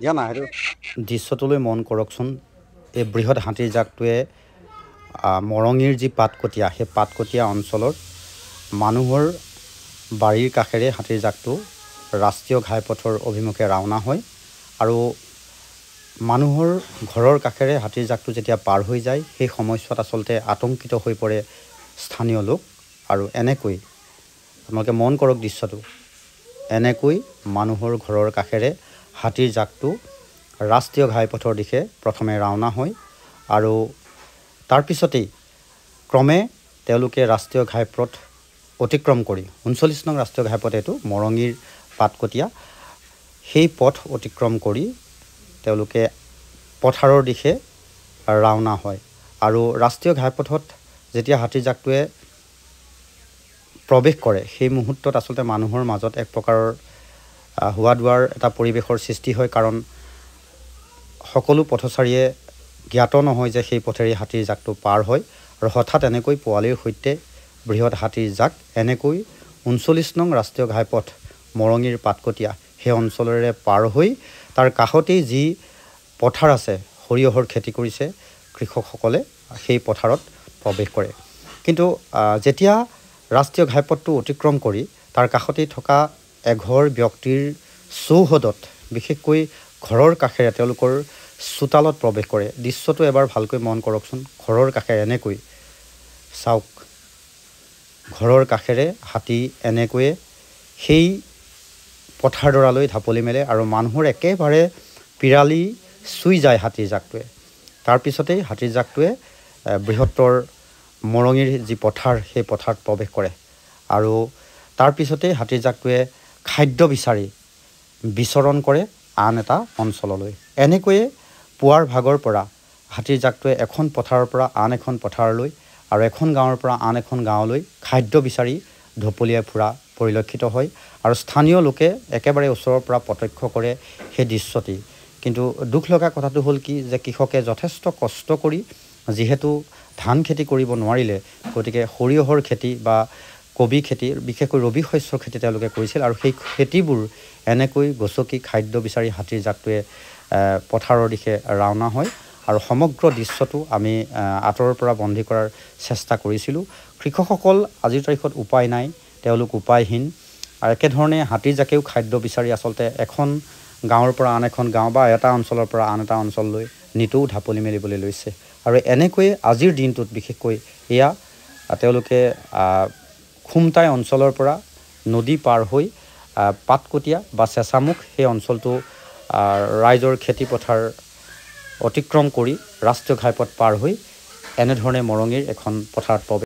দিয়া নাই সেইটো দৃশ্যটোলৈ মন কৰকচোন। এই বৃহৎ হাতীৰ জাকটোৱে মৰঙীৰ যি পাতকটীয়া সেই পাতকটীয়া অঞ্চলত মানুহৰ বাৰীৰ কাষেৰে হাতীৰ জাকটো ৰাষ্ট্ৰীয় ঘাইপথৰ অভিমুখে ৰাওনা হয় আৰু মানুহৰ ঘৰৰ কাষেৰে হাতীৰ জাকটো যেতিয়া পাৰ হৈ যায় সেই সময়ছোৱাত আচলতে আতংকিত হৈ পৰে স্থানীয় লোক। আৰু এনেকৈ আপোনালোকে মন কৰক দৃশ্যটো, এনেকৈ মানুহৰ ঘৰৰ কাষেৰে হাতীৰ জাকটো ৰাষ্ট্ৰীয় ঘাইপথৰ দিশে প্ৰথমে ৰাওনা হয় আৰু তাৰপিছতেই ক্ৰমে তেওঁলোকে ৰাষ্ট্ৰীয় ঘাইপথ অতিক্ৰম কৰি ৩৯ নং ৰাষ্ট্ৰীয় ঘাইপথ এইটো মৰঙীৰ পাতকটীয়া সেই পথ অতিক্ৰম কৰি তেওঁলোকে পথাৰৰ দিশে ৰাওনা হয়। আৰু ৰাষ্ট্ৰীয় ঘাইপথত যেতিয়া হাতীৰ জাকটোৱে প্ৰৱেশ কৰে সেই মুহূৰ্তত আচলতে মানুহৰ মাজত এক প্ৰকাৰৰ হোৱা দোৱাৰ এটা পৰিৱেশৰ সৃষ্টি হয়, কাৰণ সকলো পথচাৰীয়ে জ্ঞাত নহয় যে সেই পথেৰে হাতীৰ জাকটো পাৰ হয় আৰু হঠাৎ এনেকৈ পোৱালিৰ সৈতে বৃহৎ হাতীৰ জাক এনেকৈ ৩৯ নং ৰাষ্ট্ৰীয় ঘাইপথ মৰঙীৰ পাতকটীয়া সেই অঞ্চলেৰে পাৰ হৈ তাৰ কাষতেই যি পথাৰ আছে, সৰিয়হৰ খেতি কৰিছে কৃষকসকলে, সেই পথাৰত প্ৰৱেশ কৰে। কিন্তু যেতিয়া ৰাষ্ট্ৰীয় ঘাইপথটো অতিক্ৰম কৰি তাৰ কাষতেই থকা এঘৰ ব্যক্তিৰ চৌহদত, বিশেষকৈ ঘৰৰ কাষেৰে তেওঁলোকৰ চোতালত প্ৰৱেশ কৰে। দৃশ্যটো এবাৰ ভালকৈ মন কৰকচোন। ঘৰৰ কাষেৰে এনেকৈ চাওক, ঘৰৰ কাষেৰে হাতী এনেকৈয়ে সেই পথাৰডৰালৈ ঢাপলি মেলে আৰু মানুহৰ একেবাৰে পিৰালি চুই যায় হাতীৰ জাকটোৱে। তাৰপিছতেই হাতীৰ জাকটোৱে বৃহত্তৰ মৰঙীৰ যি পথাৰ সেই পথাৰত প্ৰৱেশ কৰে আৰু তাৰপিছতেই হাতীৰ জাকটোৱে খাদ্য বিচাৰি বিচৰণ কৰে আন এটা অঞ্চললৈ। এনেকৈয়ে পুৱাৰ ভাগৰ পৰা হাতীৰ জাকটোৱে এখন পথাৰৰ পৰা আন এখন পথাৰলৈ আৰু এখন গাঁৱৰ পৰা আন এখন গাঁৱলৈ খাদ্য বিচাৰি ঢপলিয়াই ফুৰা পৰিলক্ষিত হয় আৰু স্থানীয় লোকে একেবাৰে ওচৰৰ পৰা প্ৰত্যক্ষ কৰে সেই দৃশ্যটি। কিন্তু দুখ লগা কথাটো হ'ল কি, যে কৃষকে যথেষ্ট কষ্ট কৰি যিহেতু ধান খেতি কৰিব নোৱাৰিলে, গতিকে সৰিয়হৰ খেতি বা কবি খেতি, বিশেষকৈ ৰবি শস্যৰ খেতি তেওঁলোকে কৰিছিল আৰু সেই খেতিবোৰ এনেকৈ গছকি খাদ্য বিচাৰি হাতীৰ জাকটোৱে পথাৰৰ দিশে ৰাওনা হয় আৰু সমগ্ৰ দৃশ্যটো আমি আঁতৰৰ পৰা বন্দী কৰাৰ চেষ্টা কৰিছিলোঁ। কৃষকসকল আজিৰ তাৰিখত উপায় নাই, তেওঁলোক উপায়হীন আৰু একেধৰণে হাতীৰ জাকেও খাদ্য বিচাৰি আচলতে এখন গাঁৱৰ পৰা আন এখন গাঁও বা এটা অঞ্চলৰ পৰা আন এটা অঞ্চললৈ নিতৌ ঢাপলি মেলিবলৈ লৈছে। আৰু এনেকৈয়ে আজিৰ দিনটোত বিশেষকৈ এয়া তেওঁলোকে খুমটাই অঞ্চলৰ পৰা নদী পাৰ হৈ পাতকটীয়া বা চেঁচামুখ সেই অঞ্চলটো ৰাইজৰ খেতিপথাৰ অতিক্ৰম কৰি ৰাষ্ট্ৰীয় ঘাইপথ পাৰ হৈ এনেধৰণে মৰঙীৰ এখন পথাৰত প্ৰৱেশ